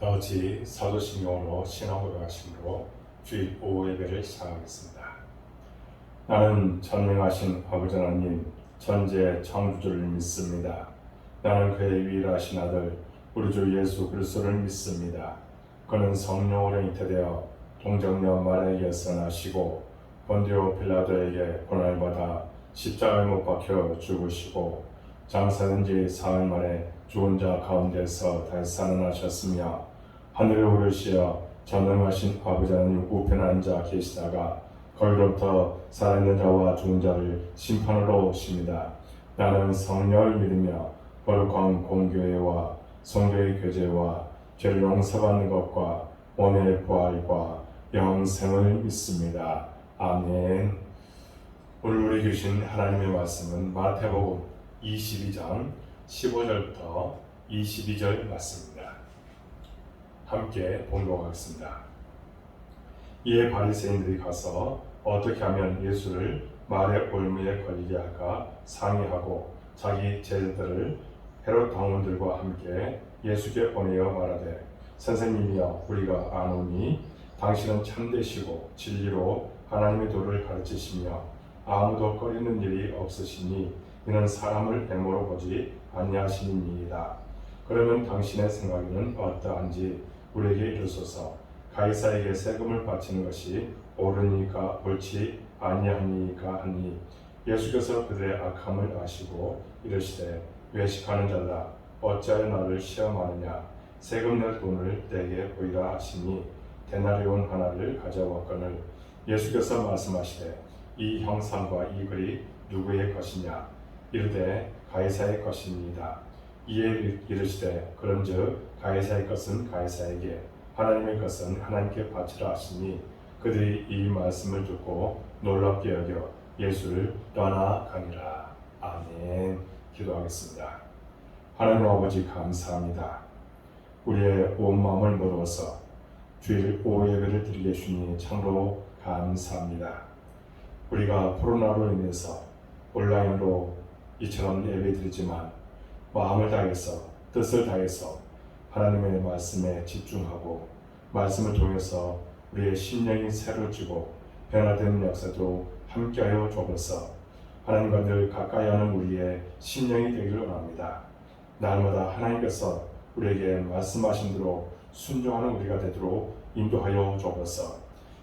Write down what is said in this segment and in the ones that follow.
다우치 사도신경으로 신앙고백하심으로 주일 오후 예배를 시작하겠습니다. 나는 전능하신 아버지 하나님 전지의 창조주를 믿습니다. 나는 그의 유일하신 아들 우리 주 예수 그리스도를 믿습니다. 그는 성령으로 잉태되어 동정녀 마리아에게서 나시고 본디오 빌라도에게 고난을 받아 십자가에 못 박혀 죽으시고 장사된 지 사흘 만에 죽은 자 가운데서 다시 살아나셨으며 하늘에 오르시어 전능하신 아버지 하나님 우편에 앉아 계시다가 거기로부터 살아있는 자와 죽은 자를 심판하러 오십니다. 나는 성령을 믿으며 거룩한 공교회와 성도의 교제와 죄를 용서받는 것과 몸의 부활과 영생을 믿습니다. 아멘. 오늘 우리 주신 하나님의 말씀은 마태복음 22장 15절부터 22절 말씀입니다. 함께 봉독하겠습니다. 이에 바리새인들이 가서 어떻게 하면 예수를 말의 올무에 걸리게 할까 상의하고 자기 제자들을 헤롯 당원들과 함께 예수께 보내어 말하되 선생님이여 우리가 아노니 당신은 참되시고 진리로 하나님의 도를 가르치시며 아무도 꺼리는 일이 없으시니 이는 사람을 백모로 보지 아니하시니이다. 그러면 당신의 생각에는 어떠한지 우리에게 이르소서. 가이사에게 세금을 바치는 것이 옳으니까 옳지 아니하니까 하니 예수께서 그들의 악함을 아시고 이르시되 외식하는 자들아 어찌하여 나를 시험하느냐 세금 낼 돈을 내게 보이라 하시니 데나리온 하나를 가져왔거늘 예수께서 말씀하시되 이 형상과 이 글이 누구의 것이냐 이르되 가이사의 것이니이다. 이에 이르시되 그런즉 가이사의 것은 가이사에게 하나님의 것은 하나님께 바치라 하시니 그들이 이 말씀을 듣고 놀랍게 여겨 예수를 떠나가니라. 아멘. 기도하겠습니다. 하나님 아버지 감사합니다. 우리의 온 마음을 모아서 주일 오후 예배를 드리게 주니 참으로 감사합니다. 우리가 코로나로 인해서 온라인으로 이처럼 예배 드리지만 마음을 다해서 뜻을 다해서 하나님의 말씀에 집중하고 말씀을 통해서 우리의 심령이 새로워지고 변화되는 역사도 함께하여 주옵소서. 하나님과 늘 가까이 하는 우리의 심령이 되기를 원합니다. 날마다 하나님께서 우리에게 말씀하신 대로 순종하는 우리가 되도록 인도하여 주옵소서.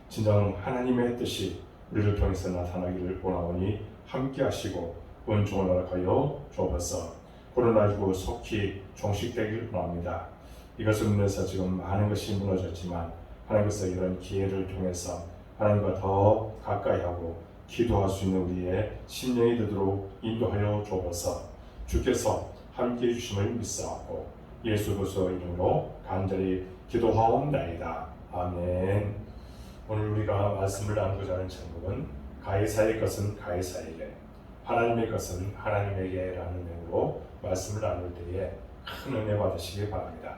진정 하나님의 뜻이 우리를 통해서 나타나기를 원하오니 함께하시고 은총을 허락하여 주옵소서. 코로나19 속히 종식되기를 원합니다. 이것을 인해서 지금 많은 것이 무너졌지만 하나님께서 이런 기회를 통해서 하나님과 더 가까이 하고 기도할 수 있는 우리의 심령이 되도록 인도하여 주옵소서. 주께서 함께해 주심을 믿사옵고 예수 그리스도 이름으로 간절히 기도하옵나이다. 아멘. 오늘 우리가 말씀을 나누고자 하는 제목은 가이사의 것은 가이사에게 하나님의 것은 하나님에게 라는 내용으로 말씀을 나눌 때에 큰 은혜 받으시기 바랍니다.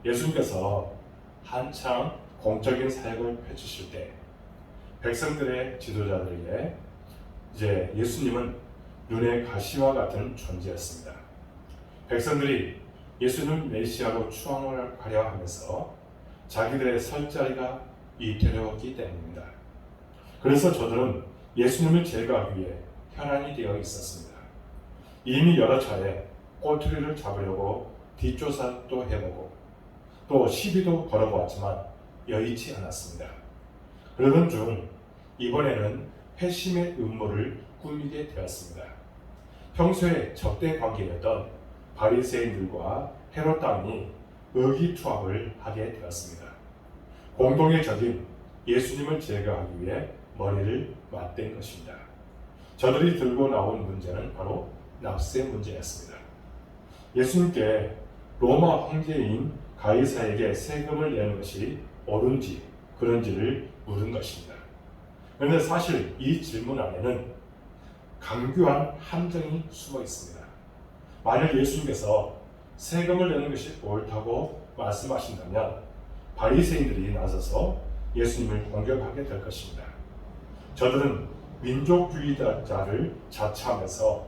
예수님께서 한창 공적인 사역을 펼치실 때 백성들의 지도자들에게 이제 예수님은 눈의 가시와 같은 존재였습니다. 백성들이 예수님을 메시아로 추앙하려 하면서 자기들의 설 자리가 위태로웠기 때문입니다. 그래서 저들은 예수님을 제거하기 위해 현안이 되어 있었습니다. 이미 여러 차례 꼬투리를 잡으려고 뒷조사도 해보고 또 시비도 걸어보았지만 여의치 않았습니다. 그러던 중 이번에는 회심의 음모를 꾸미게 되었습니다. 평소에 적대 관계였던 바리새인들과 헤롯 당이 의기투합을 하게 되었습니다. 공동의 적인 예수님을 제거하기 위해 머리를 맞댄 것입니다. 저들이 들고 나온 문제는 바로 납세 문제였습니다. 예수님께 로마 황제인 가이사에게 세금을 내는 것이 옳은지 그런지를 물은 것입니다. 그런데 사실 이 질문 안에는 강교한 함정이 숨어 있습니다. 만약 예수님께서 세금을 내는 것이 옳다고 말씀하신다면 바리새인들이 나서서 예수님을 공격하게 될 것입니다. 저들은 민족주의자를 자처하면서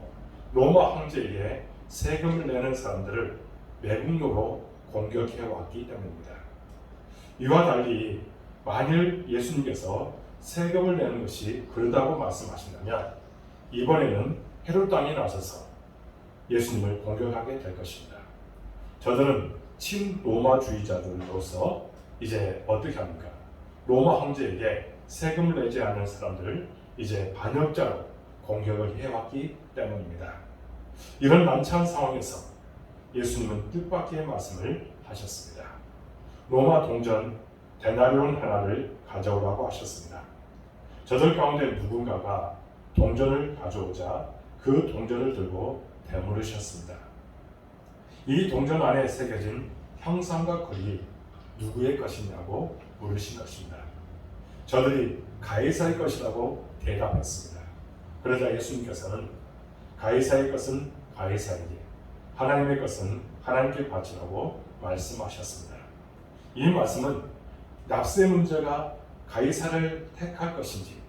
로마 황제에게 세금을 내는 사람들을 매국노로 공격해 왔기 때문입니다. 이와 달리 만일 예수님께서 세금을 내는 것이 그러다고 말씀하신다면 이번에는 헤롯 왕이 나서서 예수님을 공격하게 될 것입니다. 저들은 친로마주의자들로서 이제 어떻게 합니까? 로마 황제에게 세금을 내지 않는 사람들을 이제 반역자로 공격을 해왔기 때문입니다. 이런 난처한 상황에서 예수님은 뜻밖의 말씀을 하셨습니다. 로마 동전 데나리온 하나를 가져오라고 하셨습니다. 저들 가운데 누군가가 동전을 가져오자 그 동전을 들고 되물으셨습니다. 이 동전 안에 새겨진 형상과 글이 누구의 것이냐고 물으신 것입니다. 저들이 가이사의 것이라고 대답했습니다. 그러자 예수님께서는 가이사의 것은 가이사에게, 하나님의 것은 하나님께 바치라고 말씀하셨습니다. 이 말씀은 납세 문제가 가이사를 택할 것인지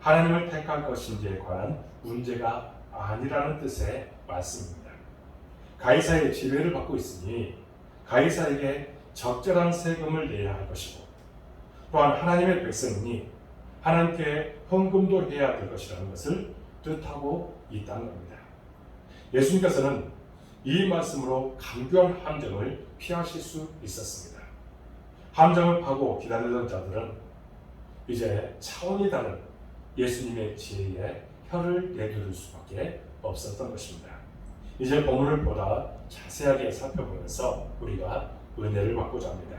하나님을 택할 것인지에 관한 문제가 아니라는 뜻의 말씀입니다. 가이사의 지배를 받고 있으니 가이사에게 적절한 세금을 내야 할 것이고, 또한 하나님의 백성이니 하나님께 헌금도 해야 될 것이라는 것을 뜻하고 있다는 겁니다. 예수님께서는 이 말씀으로 강교한 함정을 피하실 수 있었습니다. 함정을 파고 기다리던 자들은 이제 차원이 다른 예수님의 지혜에 혀를 내두를 수밖에 없었던 것입니다. 이제 본문을 보다 자세하게 살펴보면서 우리가 은혜를 받고자 합니다.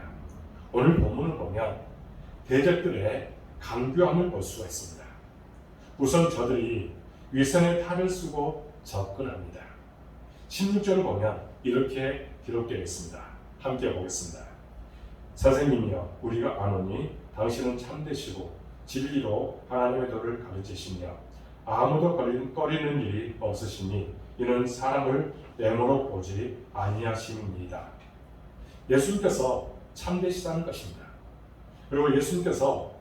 오늘 본문을 보면 대적들의 강교함을 볼 수가 있습니다. 우선 저들이 위선의 탈을 쓰고 접근합니다. 16절을 보면 이렇게 기록되어 있습니다. 함께 보겠습니다. 선생님이여, 우리가 아노니 당신은 참되시고 진리로 하나님의 도를 가르치시며 아무도 꺼리는 일이 없으시니 이는 사람을 외모로 보지 아니하심입니다. 예수님께서 참되시다는 것입니다. 그리고 예수님께서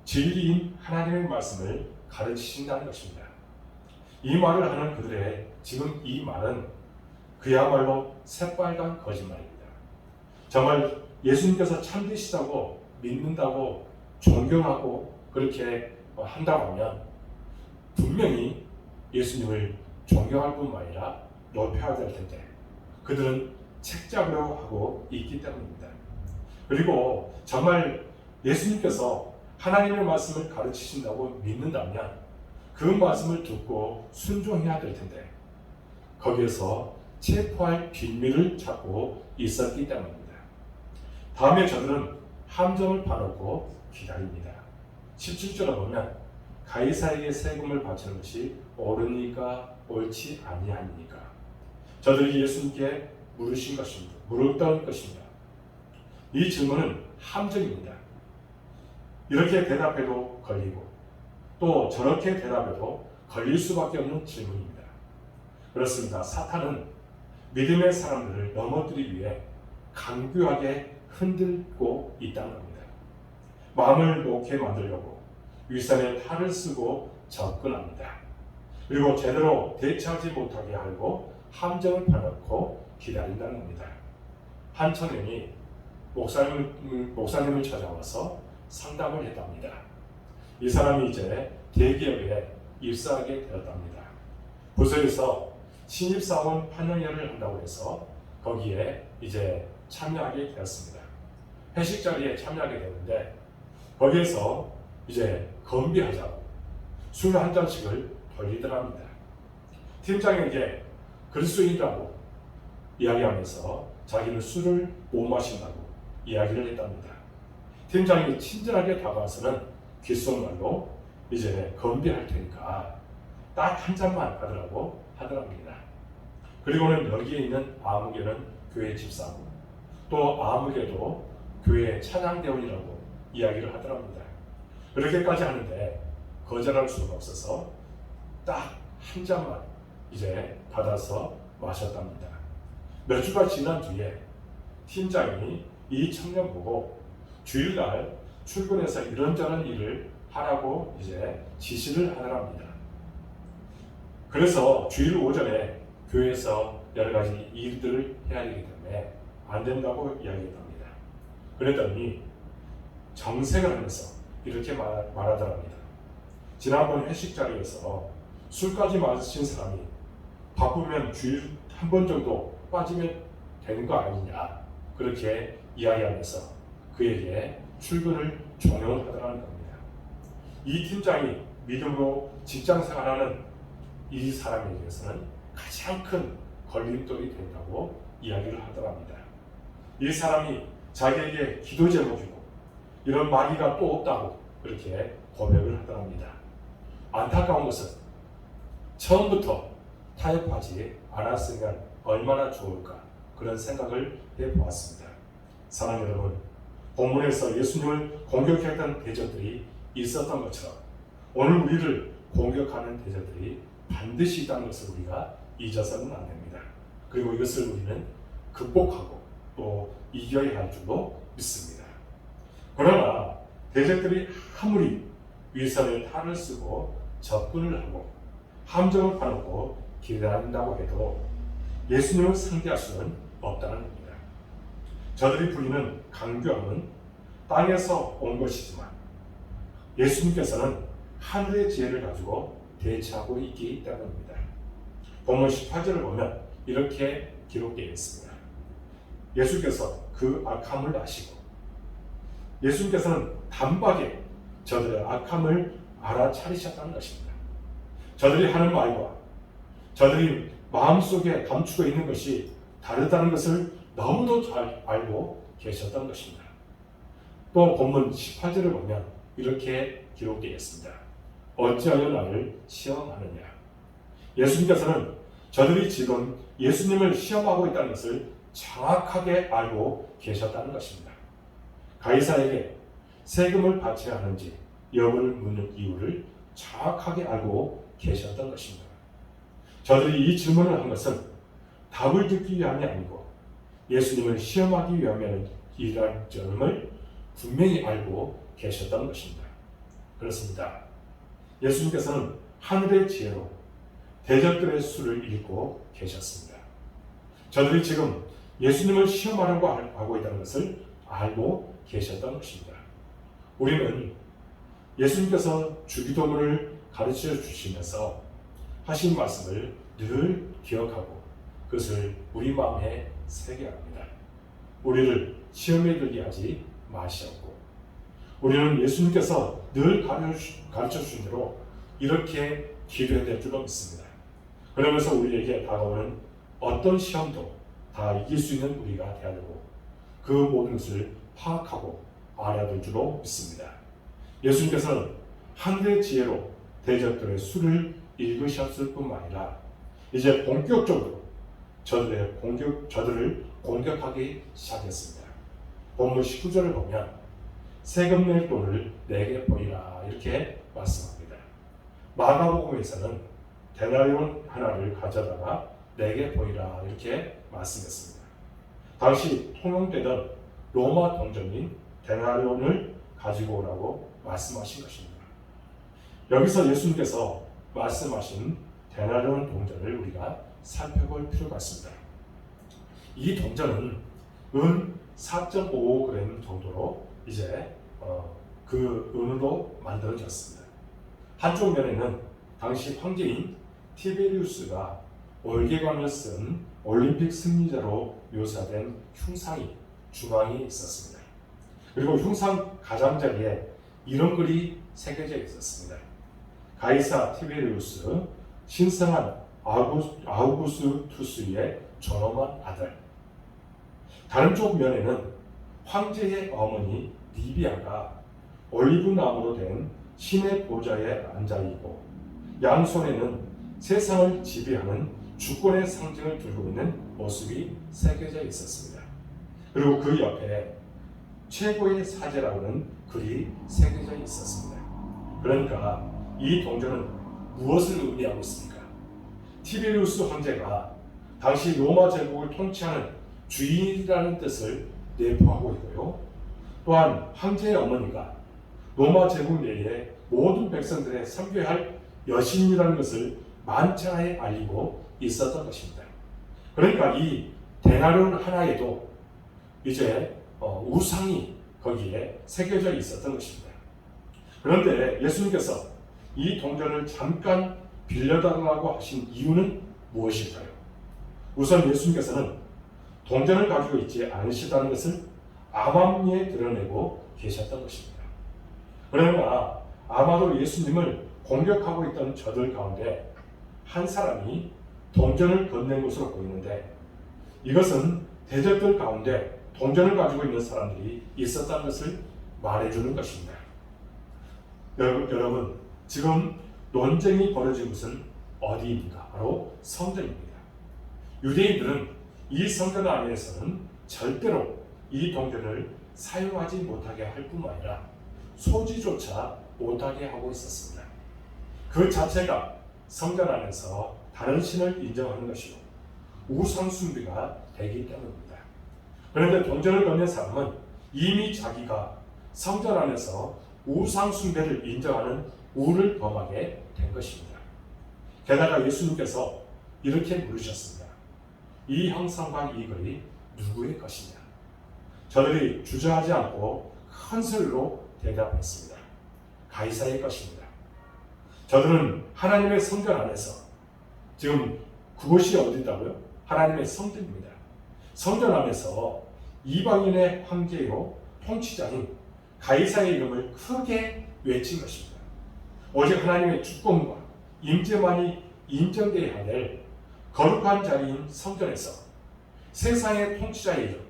진리인 하나님의 말씀을 가르치신다는 것입니다. 이 말을 하는 그들의 지금 이 말은 그야말로 새빨간 거짓말입니다. 정말 예수님께서 참되시다고 믿는다고 존경하고 그렇게 한다고 하면 분명히 예수님을 존경할 뿐만 아니라 높여야 될 텐데 그들은 책잡으려고 하고 있기 때문입니다. 그리고 정말 예수님께서 하나님의 말씀을 가르치신다고 믿는다면 그 말씀을 듣고 순종해야 될 텐데 거기에서 체포할 빌미를 찾고 있었기 때문입니다. 다음에 저들은 함정을 파놓고 기다립니다. 17절에 보면 가이사에게 세금을 바치는 것이 옳으니까 옳지 아니하니까 저들이 예수님께 물었던 것입니다. 이 질문은 함정입니다. 이렇게 대답해도 걸리고 또 저렇게 대답해도 걸릴 수밖에 없는 질문입니다. 그렇습니다. 사탄은 믿음의 사람들을 넘어뜨리기 위해 강교하게 흔들고 있다는 겁니다. 마음을 놓게 만들려고 위선의 탈을 쓰고 접근합니다. 그리고 제대로 대처하지 못하게 하려고 함정을 파놓고 기다린다는 겁니다. 한 청년이 목사님을 찾아와서 상담을 했답니다. 이 사람이 이제 대기업에 입사하게 되었답니다. 부서에서 신입사원 환영회를 한다고 해서 거기에 이제 참여하게 되었습니다. 회식 자리에 참여하게 되는데 거기에서 이제 건배하자고 술 한 잔씩을 돌리더랍니다. 팀장에게 그리스도인이라고 이야기하면서 자기는 술을 못 마신다고 이야기를 했답니다. 팀장이 친절하게 다가와서는 귓속말로 이제 건배할 테니까 딱 한 잔만 하더라고 하더랍니다. 그리고는 여기에 있는 아무개는 교회 집사고 또 아무개도 교회 찬양대원이라고 이야기를 하더랍니다. 그렇게까지 하는데 거절할 수가 없어서 딱 한 잔만 이제 받아서 마셨답니다. 몇 주가 지난 뒤에 팀장이 이 청년 보고 주일날 출근해서 이런저런 일을 하라고 이제 지시를 하더랍니다. 그래서 주일 오전에 교회에서 여러 가지 일들을 해야 되기 때문에 안 된다고 이야기했답니다. 그랬더니 정색을 하면서 이렇게 말하더랍니다. 지난번 회식 자리에서 술까지 마신 사람이 바쁘면 주일 한 번 정도 빠지면 되는 거 아니냐, 그렇게 이야기하면서 그에게 출근을 종용하더라는 겁니다. 이 팀장이 믿음으로 직장 생활하는 이 사람에게서는 가장 큰 걸림돌이 된다고 이야기를 하더랍니다. 이 사람이 자기에게 기도 제목이고 이런 마귀가 또 없다고 그렇게 고백을 하더랍니다. 안타까운 것은 처음부터 타협하지 않았으면 얼마나 좋을까, 그런 생각을 해보았습니다. 사랑하는 여러분, 본문에서 예수님을 공격했던 대적들이 있었던 것처럼 오늘 우리를 공격하는 대적들이 반드시 있다는 것을 우리가 잊어서는 안 됩니다. 그리고 이것을 우리는 극복하고 또 이겨야 할 줄로 믿습니다. 그러나 대적들이 아무리 위선의 탈을 쓰고 접근을 하고 함정을 파놓고 기다린다고 해도 예수님을 상대할 수는 없다는 겁니다. 저들이 부리는 강교함은 땅에서 온 것이지만 예수님께서는 하늘의 지혜를 가지고 대처하고 있기 때문입니다. 본문 18절을 보면 이렇게 기록되어 있습니다. 예수께서 그 악함을 아시고, 예수님께서는 단박에 저들의 악함을 알아차리셨다는 것입니다. 저들이 하는 말과 저들이 마음속에 감추고 있는 것이 다르다는 것을 너무도 잘 알고 계셨던 것입니다. 또 본문 18절을 보면 이렇게 기록되어 있습니다. 어찌하여 나를 시험하느냐. 예수님께서는 저들이 지금 예수님을 시험하고 있다는 것을 정확하게 알고 계셨다는 것입니다. 가이사에게 세금을 바쳐야 하는지 여부를 묻는 이유를 정확하게 알고 계셨던 것입니다. 저들이 이 질문을 한 것은 답을 듣기 위함이 아니고 예수님을 시험하기 위함이라는 점을 분명히 알고 계셨던 것입니다. 그렇습니다. 예수님께서는 하늘의 지혜로 대적들의 수를 읽고 계셨습니다. 저들이 지금 예수님을 시험하려고 하고 있다는 것을 알고 계셨던 것입니다. 우리는 예수님께서 주기도문을 가르쳐 주시면서 하신 말씀을 늘 기억하고 그것을 우리 마음에 새겨야 합니다. 우리를 시험에 들게 하지 마시옵고, 우리는 예수님께서 늘 가르쳐 주신 대로 이렇게 기도해야 될 줄로 믿습니다. 그러면서 우리에게 다가오는 어떤 시험도 다 이길 수 있는 우리가 되어야 되고 그 모든 것을 파악하고 알아야 될 줄로 믿습니다. 예수님께서는 하늘의 지혜로 대적들의 수를 읽으셨을 뿐만 아니라 이제 본격적으로 저들을 공격하기 시작했습니다. 본문 19절을 보면 세금 낼 돈을 내게 보이라 이렇게 말씀합니다. 마가복음에서는 데나리온 하나를 가져다가 내게 보이라 이렇게 말씀했습니다. 당시 통용되던 로마 동전인 데나리온을 가지고 오라고 말씀하신 것입니다. 여기서 예수님께서 말씀하신 데나리온 동전을 우리가 살펴볼 필요가 있습니다. 이 동전은 은 4.55g 정도로 이제 그 은으로 만들어졌습니다. 한쪽 면에는 당시 황제인 티베리우스가 월계관을 쓴 올림픽 승리자로 묘사된 흉상이 중앙에 있었습니다. 그리고 흉상 가장자리에 이런 글이 새겨져 있었습니다. 가이사 티베리우스, 신성한 아우구스투스의 존엄한 아들. 다른 쪽 면에는 황제의 어머니 리비아가 올리브 나무로 된 신의 보좌에 앉아있고 양손에는 세상을 지배하는 주권의 상징을 들고 있는 모습이 새겨져 있었습니다. 그리고 그 옆에 최고의 사제라고는 글이 새겨져 있었습니다. 그러니까 이 동전은 무엇을 의미하고 있습니까? 티베리우스 황제가 당시 로마 제국을 통치하는 주인이라는 뜻을 내포하고 있고요. 또한 황제의 어머니가 로마 제국 내에 모든 백성들의 섬겨야 할 여신이라는 것을 만차에 알리고 있었던 것입니다. 그러니까 이 데나리온 하나에도 이제 우상이 거기에 새겨져 있었던 것입니다. 그런데 예수님께서 이 동전을 잠깐 빌려달라고 하신 이유는 무엇일까요? 우선 예수님께서는 동전을 가지고 있지 않으시다는 것을 암암리에 드러내고 계셨던 것입니다. 그러나 아마도 예수님을 공격하고 있던 저들 가운데 한 사람이 동전을 건넨 것으로 보이는데, 이것은 대적들 가운데 동전을 가지고 있는 사람들이 있었다는 것을 말해주는 것입니다. 여러분, 지금 논쟁이 벌어진 곳은 어디입니까? 바로 성전입니다. 유대인들은 이 성전 안에서는 절대로 이 동전을 사용하지 못하게 할 뿐만 아니라 소지조차 못하게 하고 있었습니다. 그 자체가 성전 안에서 다른 신을 인정하는 것이고 우상숭배가 되기 때문입니다. 그런데 동전을 건넨 사람은 이미 자기가 성전 안에서 우상숭배를 인정하는 우를 범하게 된 것입니다. 게다가 예수님께서 이렇게 물으셨습니다. 이 형상과 이 글이 누구의 것이냐? 저들이 주저하지 않고 큰 소리로 대답했습니다. 가이사의 것입니다. 저들은 하나님의 성전 안에서, 지금 그곳이 어디다고요? 하나님의 성전입니다. 성전 안에서 이방인의 황제요 통치자인 가이사의 이름을 크게 외친 것입니다. 오직 하나님의 주권과 임재만이 인정되어야 될 거룩한 자리인 성전에서 세상의 통치자의 이름,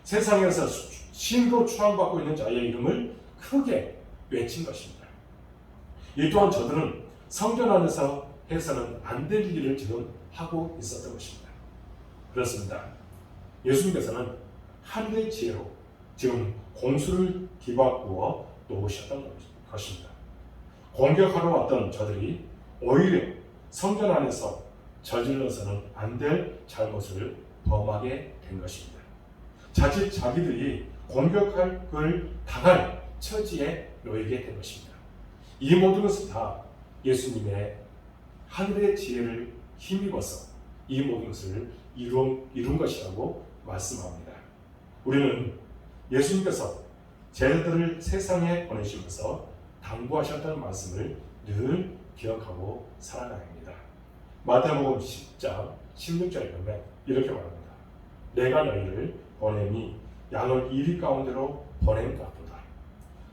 세상에서 신으로 추앙받고 있는 자의 이름을 크게 외친 것입니다. 이 또한 저들은 성전 안에서 해서는 안 될 일을 지금 하고 있었던 것입니다. 그렇습니다. 예수님께서는 하늘의 지혜로 지금 공수를 뒤바꾸어 놓으셨던 것입니다. 공격하러 왔던 저들이 오히려 성전 안에서 저질러서는 안 될 잘못을 범하게 된 것입니다. 자칫 자기들이 공격할 걸 당할 처지에 놓이게 된 것입니다. 이 모든 것은 다 예수님의 하늘의 지혜를 힘입어서 이 모든 것을 이룬 것이라고 말씀합니다. 우리는 예수님께서 제자들을 세상에 보내시면서 당부하셨던 말씀을 늘 기억하고 살아가야 합니다. 마태복음 10장 16절에 보면 이렇게 말합니다. 내가 너희를 보내니 양을 이리 가운데로 보낸 것보다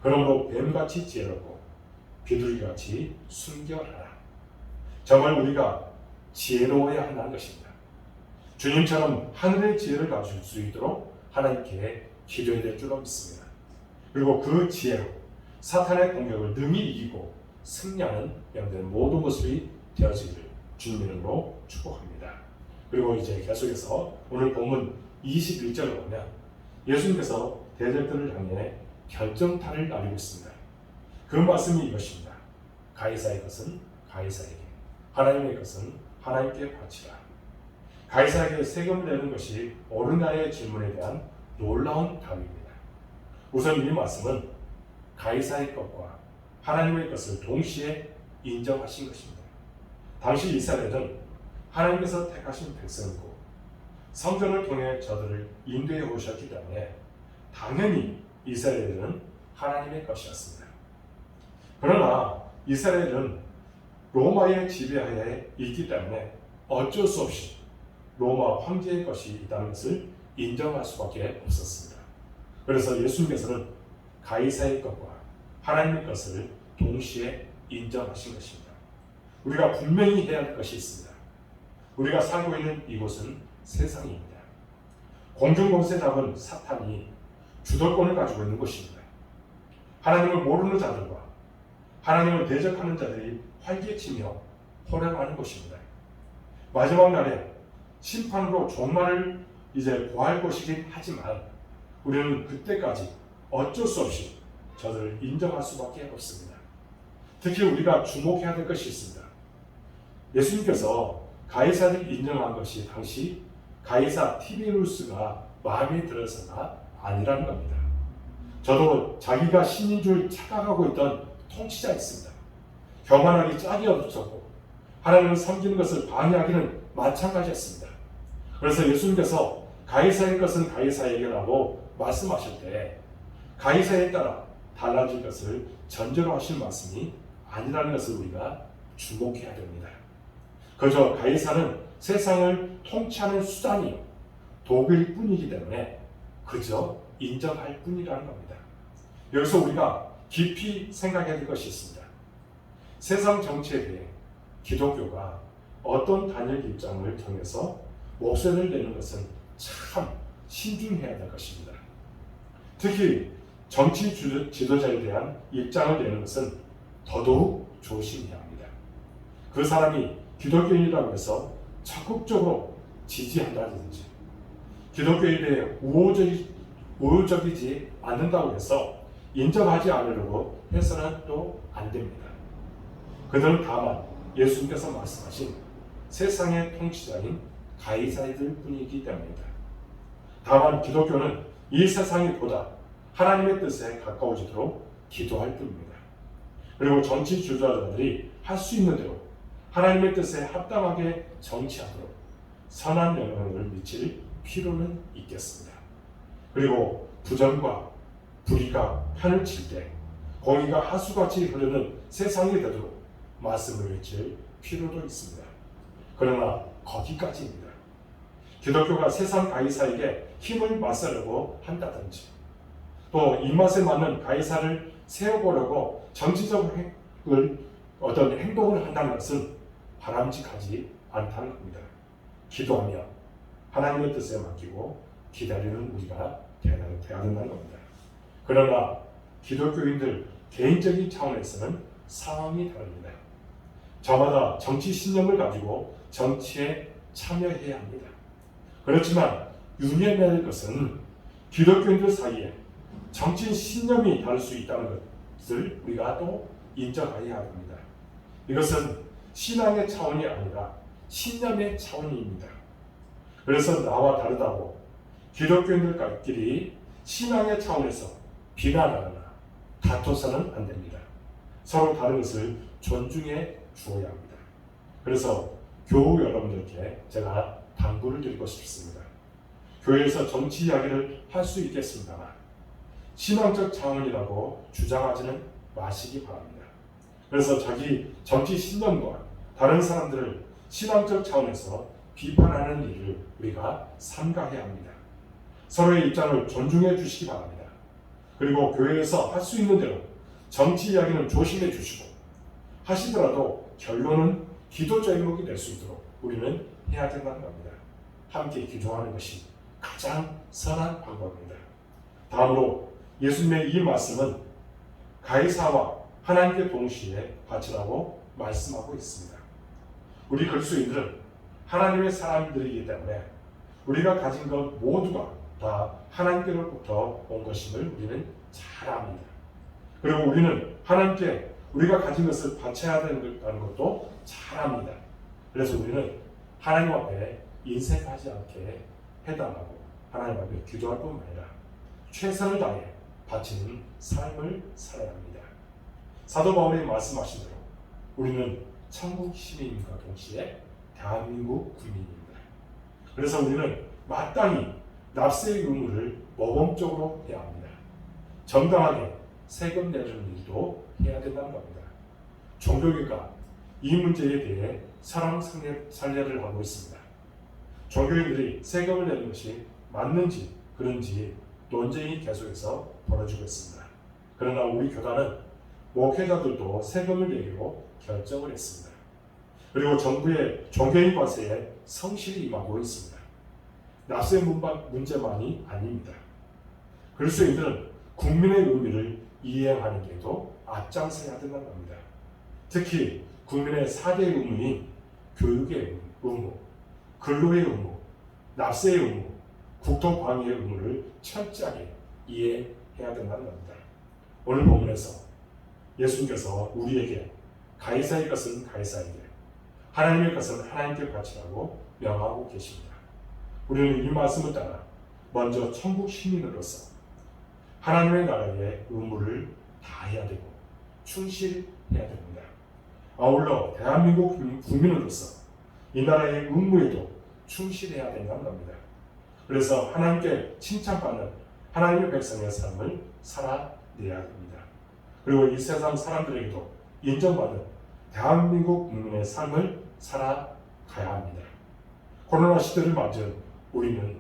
그러므로 뱀같이 지혜롭고 비둘기같이 순결하라. 정말 우리가 지혜로워야 한다는 것입니다. 주님처럼 하늘의 지혜를 가질 수 있도록 하나님께 기도해야 될 줄로 믿습니다. 그리고 그 지혜로 사탄의 공격을 능히 이기고 승리하는 여러분들의 모든 모습이 되어지기를 주님 이름으로 축복합니다. 그리고 이제 계속해서 오늘 본문 21절을 보면 예수님께서 대적들을 향해 결정타를 날리고 있습니다. 그 말씀이 이것입니다. 가이사의 것은 가이사에게, 하나님의 것은 하나님께 바치라. 가이사에게 세금을 내는 것이 옳으냐의 질문에 대한 놀라운 답입니다. 우선 이 말씀은 가이사의 것과 하나님의 것을 동시에 인정하신 것입니다. 당시 이스라엘은 하나님께서 택하신 백성이고 성전을 통해 저들을 인도해 오셨기 때문에 당연히 이스라엘은 하나님의 것이었습니다. 그러나 이스라엘은 로마의 지배하에 있기 때문에 어쩔 수 없이 로마 황제의 것이 있다는 것을 인정할 수밖에 없었습니다. 그래서 예수님께서는 가이사의 것과 하나님의 것을 동시에 인정하신 것입니다. 우리가 분명히 해야 할 것이 있습니다. 우리가 살고 있는 이곳은 세상입니다. 공중권세 잡은 사탄이 주도권을 가지고 있는 곳입니다. 하나님을 모르는 자들과 하나님을 대적하는 자들이 활개치며 호령하는 곳입니다. 마지막 날에 심판으로 종말을 이제 구할 것이긴 하지만 우리는 그때까지 어쩔 수 없이 저들을 인정할 수밖에 없습니다. 특히 우리가 주목해야 될 것이 있습니다. 예수님께서 가이사를 인정한 것이 당시 가이사 티베리우스가 마음에 들어서가 아니라는 겁니다. 저도 자기가 신인 줄 착각하고 있던 통치자 있습니다. 교만하기 짝이 없었고 하나님을 섬기는 것을 방해하기는 마찬가지였습니다. 그래서 예수님께서 가이사의 것은 가이사에게라고 말씀하실 때 가이사에 따라 달라질 것을 전제로 하신 말씀이 아니라는 것을 우리가 주목해야 됩니다. 그저 가이사는 세상을 통치하는 수단이요 도구일 뿐이기 때문에 그저 인정할 뿐이라는 겁니다. 여기서 우리가 깊이 생각해야 될 것이 있습니다. 세상 정치에 대해 기독교가 어떤 단일 입장을 정해서 목소리를 내는 것은 참 신중해야 될 것입니다. 특히 정치 지도자에 대한 입장을 내는 것은 더더욱 조심해야 합니다. 그 사람이 기독교인이라고 해서 적극적으로 지지한다든지 기독교에 대해 우호적이지 않는다고 해서 인정하지 않으려고 해서는 또 안 됩니다. 그들은 다만 예수님께서 말씀하신 세상의 통치자인 가이사이들 뿐이기 때문입니다. 다만 기독교는 이 세상이 보다 하나님의 뜻에 가까워지도록 기도할 뿐입니다. 그리고 정치 지도자들이 할 수 있는 대로 하나님의 뜻에 합당하게 정치하도록 선한 영향을 미칠 필요는 있겠습니다. 그리고 부정과 불의가 판을 칠 때 공의가 하수같이 흐르는 세상이 되도록 말씀을 외칠 필요도 있습니다. 그러나 거기까지입니다. 기독교가 세상 가이사에게 힘을 맞서려고 한다든지 또 입맛에 맞는 가이사를 세워보려고 정치적으로 어떤 행동을 한다는 것은 바람직하지 않다는 겁니다. 기도하며 하나님의 뜻에 맡기고 기다리는 우리가 되어야 된다는 겁니다. 그러나 기독교인들 개인적인 차원에서는 상황이 다릅니다. 저마다 정치 신념을 가지고 정치에 참여해야 합니다. 그렇지만 유념해야 할 것은 기독교인들 사이에 정치 신념이 다를 수 있다는 것을 우리가 또 인정해야 합니다. 이것은 신앙의 차원이 아니라 신념의 차원입니다. 그래서 나와 다르다고 기독교인들끼리 신앙의 차원에서 비난하거나 다퉈서는 안 됩니다. 서로 다른 것을 존중해 주어야 합니다. 그래서 교우 여러분들께 제가 당부를 드리고 싶습니다. 교회에서 정치 이야기를 할 수 있겠습니다만 신앙적 차원이라고 주장하지는 마시기 바랍니다. 그래서 자기 정치 신념과 다른 사람들을 신앙적 차원에서 비판하는 일을 우리가 삼가해야 합니다. 서로의 입장을 존중해 주시기 바랍니다. 그리고 교회에서 할 수 있는 대로 정치 이야기는 조심해 주시고 하시더라도 결론은 기도 제목이 될 수 있도록 우리는 해야 된다는 겁니다. 함께 기도하는 것이 가장 선한 방법입니다. 다음으로 예수님의 이 말씀은 가이사와 하나님께 동시에 바치라고 말씀하고 있습니다. 우리 그리스도인들은 하나님의 사람들이기 때문에 우리가 가진 것 모두가 다 하나님께로부터 온 것임을 우리는 잘 압니다. 그리고 우리는 하나님께 우리가 가진 것을 바쳐야 된다는 것도 잘 압니다. 그래서 우리는 하나님 앞에 인색하지 않게 해달라고 하나님 앞에 기도할 뿐만 아니라 최선을 다해 바치는 삶을 살아야 합니다. 사도 바울이 말씀하신 대로 우리는 천국 시민과 동시에 대한민국 국민입니다. 그래서 우리는 마땅히 납세의 의무를 모범적으로 해야 합니다. 정당하게 세금 내는 일도 해야 된다는 겁니다. 종교계가 이 문제에 대해 사랑 살례를 하고 있습니다. 종교인들이 세금을 내는 것이 맞는지 그런지 논쟁이 계속해서 벌어지고 있습니다. 그러나 우리 교단은 목회자들도 세금을 내기로 결정을 했습니다. 그리고 정부의 종교인 과세에 성실히 임하고 있습니다. 납세 문제만이 아닙니다. 그리스도인들은 국민의 의미를 이해하는 데도 앞장서야 된다는 겁니다. 특히 국민의 4대 의무인 교육의 의무, 근로의 의무, 납세의 의무, 국토 방위의 의무를 철저하게 이해해야 된다는 겁니다. 오늘 본문에서 예수님께서 우리에게 가이사의 것은 가이사에게, 하나님의 것은 하나님께 바치라고 명하고 계십니다. 우리는 이 말씀을 따라 먼저 천국 시민으로서 하나님의 나라의 의무를 다해야 되고 충실해야 됩니다. 아울러 대한민국 국민으로서 이 나라의 의무에도 충실해야 된다는 겁니다. 그래서 하나님께 칭찬받는 하나님의 백성의 삶을 살아내야 합니다. 그리고 이 세상 사람들에게도 인정받는 대한민국 국민의 삶을 살아가야 합니다. 코로나 시대를 맞은 우리는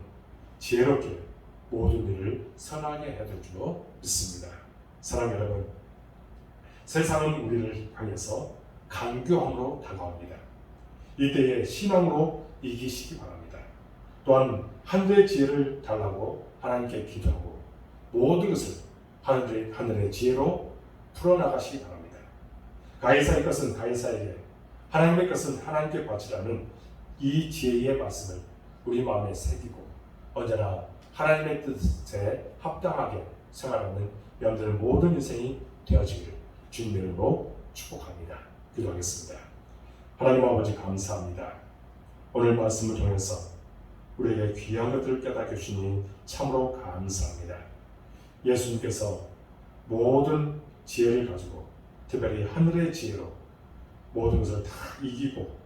지혜롭게 모든 일을 선하게 해야 될 줄로 믿습니다. 사랑 여러분, 세상은 우리를 향해서 간교함으로 다가옵니다. 이때에 신앙으로 이기시기 바랍니다. 또한 하늘의 지혜를 달라고 하나님께 기도하고 모든 것을 하늘의 지혜로 풀어나가시기 바랍니다. 가이사의 것은 가이사에게, 하나님의 것은 하나님께 바치라는 이 지혜의 말씀을 우리 마음에 새기고 언제나 하나님의 뜻에 합당하게 생활하는 여러분들의 모든 인생이 되어지기를 주님의 이름으로 축복합니다. 기도하겠습니다. 하나님 아버지 감사합니다. 오늘 말씀을 통해서 우리에게 귀한 것들을 깨닫게 주시니 참으로 감사합니다. 예수님께서 모든 지혜를 가지고 특별히 하늘의 지혜로 모든 것을 다 이기고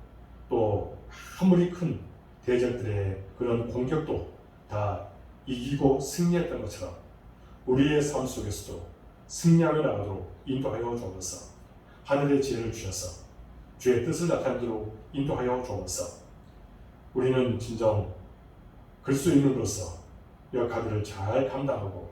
또 아무리 큰 대적들의 그런 공격도 다 이기고 승리했던 것처럼 우리의 삶 속에서도 승리하며 나가도록 인도하여 주옵소서. 하늘의 지혜를 주셔서 주의 뜻을 나타내도록 인도하여 주옵소서. 우리는 진정 그리스도 인으로서 역할들을 잘 감당하고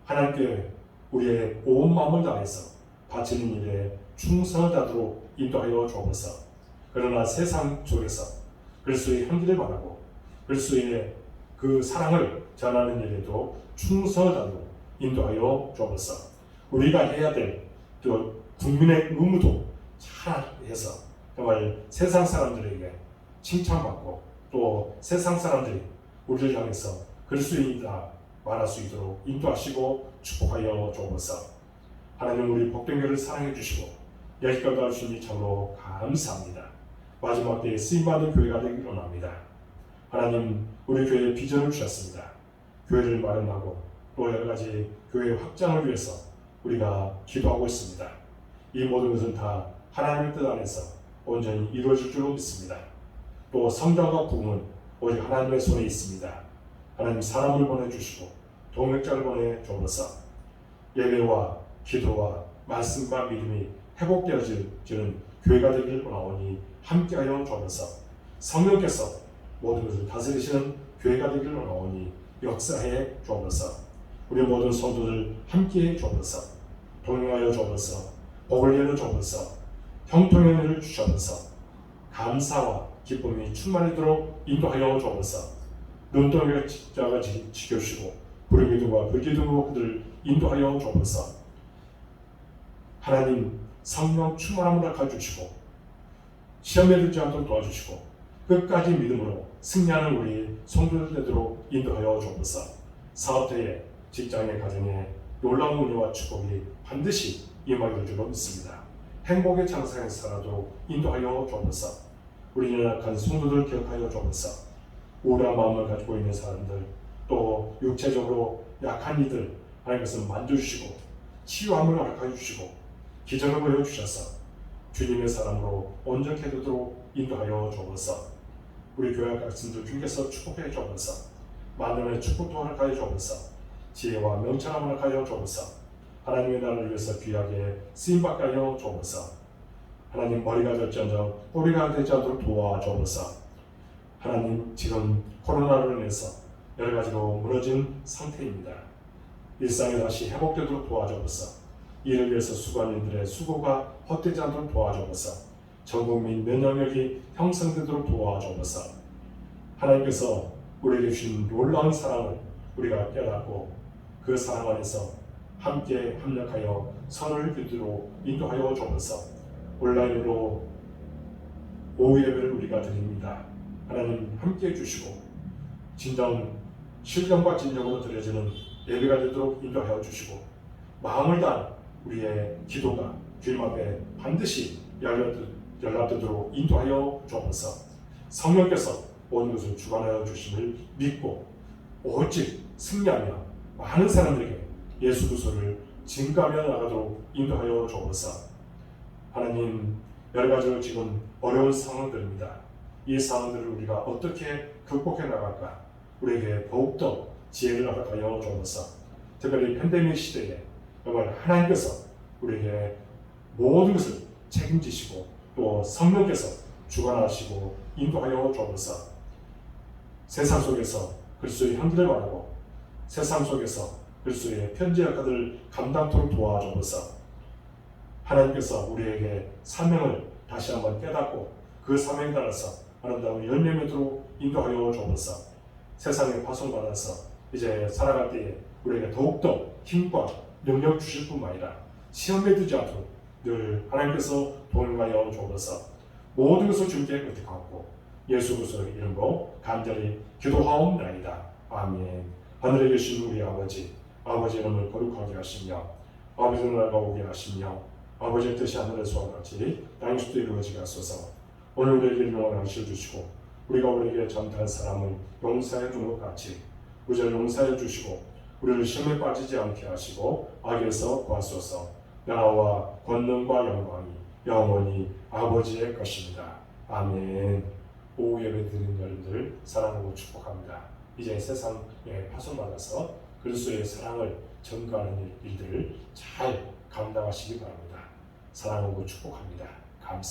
하나님께 우리의 온 마음을 다해서 바치는 일에 충성을 다하도록 인도하여 주옵소서. 그러나 세상 속에서 그리스도의 향기를 바라고 그리스도의 그 사랑을 전하는 일에도 충성을 다하도록 인도하여 주옵소서. 우리가 해야 될 또 국민의 의무도 잘 해서 정말 세상 사람들에게 칭찬받고 또 세상 사람들이 우리를 향해서 그리스도인이다 말할 수 있도록 인도하시고 축복하여 주옵소서. 하나님 우리 복된교를 사랑해 주시고 여기까지 와주시니 참으로 감사합니다. 마지막 때에 쓰임받는 교회가 되기를 원합니다. 하나님 우리 교회에 비전을 주셨습니다. 교회를 마련하고 또 여러가지 교회 확장을 위해서 우리가 기도하고 있습니다. 이 모든 것은 다 하나님의 뜻 안에서 온전히 이루어질 줄로 믿습니다. 또 성장과 부흥은 오직 하나님의 손에 있습니다. 하나님 사람을 보내주시고 동역자를 보내주옵소서. 예배와 기도와 말씀과 믿음이 회복되어지는 교회가 되기를 원하오니 함께하여 주옵소서. 성령께서 모든 것을 다스리시는 교회가 되기를 원하오니 역사해 주옵소서. 우리 모든 성도들 함께해 주옵소서. 동행하여 주옵소서. 복을 내려 주옵소서. 형통의 은혜를 주옵소서. 감사와 기쁨이 충만하도록 인도하여 주옵소서. 눈동이가 십자가 지켜주시고 불기둥과 불기둥으로 그들을 인도하여 주옵소서. 하나님 성령 충만함을 가주시고 시험에 들지 않도록 도와주시고 끝까지 믿음으로 승리하는 우리 성도들 되도록 인도하여 주옵소서. 사업터에 직장의 가정에 놀라운 은혜와 축복이 반드시 임하게 될 줄로 믿습니다. 행복의 장사에 살아도 인도하여 주옵소서. 우리 연약한 성도들 기억하여 주옵소서. 우울한 마음을 가지고 있는 사람들 또 육체적으로 약한 이들 하나님께서 만져주시고 치유함을 허락하여 주시고 기적을 보여주셔서 주님의 사람으로 온전케 되도록 인도하여 주옵소서. 우리 교회 학생들 중에서 축복해 주옵소서. 만남의 축복도 허락하여 주옵소서. 지혜와 명철함을 허락하여 주옵소서. 하나님의 나라를 위해서 귀하게 쓰임받게 하여 주옵소서. 하나님 머리가 될지언정 꼬리가 되지 않도록 도와주옵소서. 하나님 지금 코로나로 인해서 여러 가지로 무너진 상태입니다. 일상이 다시 회복되도록 도와주옵소서. 이를 위해서 수고하는 이들의 수고가 헛되지 않도록 도와주옵소서. 전 국민 면역력이 형성되도록 도와주옵소서. 하나님께서 우리에게 주신 놀라운 사랑을 우리가 깨닫고 그 사랑 안에서 함께 합력하여 선을 이루도록 인도하여 주옵소서. 온라인으로 오후 예배를 우리가 드립니다. 하나님 함께해 주시고 진정 실경과 진정으로 드려지는 예배가 되도록 인도하여 주시고 마음을 다한 우리의 기도가 주님 앞에 반드시 연락되도록 인도하여 주옵소서. 성령께서 모든 것을 주관하여 주심을 믿고 오직 승리하며 많은 사람들에게 예수 그리스도를 증거하며 나가도록 인도하여 주옵소서. 하나님 여러 가지로 지금 어려운 상황들입니다. 이 상황들을 우리가 어떻게 극복해 나갈까? 우리에게 더욱더 지혜를 허락하여 주옵소서. 특별히 팬데믹 시대에 정말 하나님께서 우리에게 모든 것을 책임지시고 또 성령께서 주관하시고 인도하여 주옵소서. 세상 속에서 그리스도의 향기를 바라고 세상 속에서 그리스도의 편지 역할을 감당토록 도와주옵소서. 하나님께서 우리에게 사명을 다시 한번 깨닫고 그 사명에 따라서 아름다운 열매 맺도록 인도하여 주옵소서. 세상에 파송받아서 이제 살아갈 때에 우리에게 더욱더 힘과 능력 주실 뿐만 아니라 시험에 들지 않도록 늘 하나님께서 동행하여 주옵소서. 모든 것을 주님께 의탁하고 예수 그리스도의 이름으로 간절히 기도하옵나이다. 아멘. 하늘에 계신 우리 아버지, 아버지 이름을 거룩하게 하시며 아버지의 나라가 오게 하시며 아버지의 뜻이 하늘에서와 같이 땅에서도 이루어지게 하소서. 오늘 우리에게 일용할 양식을 주시고 우리가 우리에게 잘못한 사람을 용서해 준 것 같이 우리를 용서해 주시고 우리를 시험에 빠지지 않게 하시고 악에서 구하소서. 나라와 권능과 영광이 영원히 아버지의 것입니다. 아멘. 오후 예배 드리는 여러분들 사랑하고 축복합니다. 이제 세상에 파송받아서 그리스도의 사랑을 전가하는 일들을 잘 감당하시기 바랍니다. 사랑하고 축복합니다.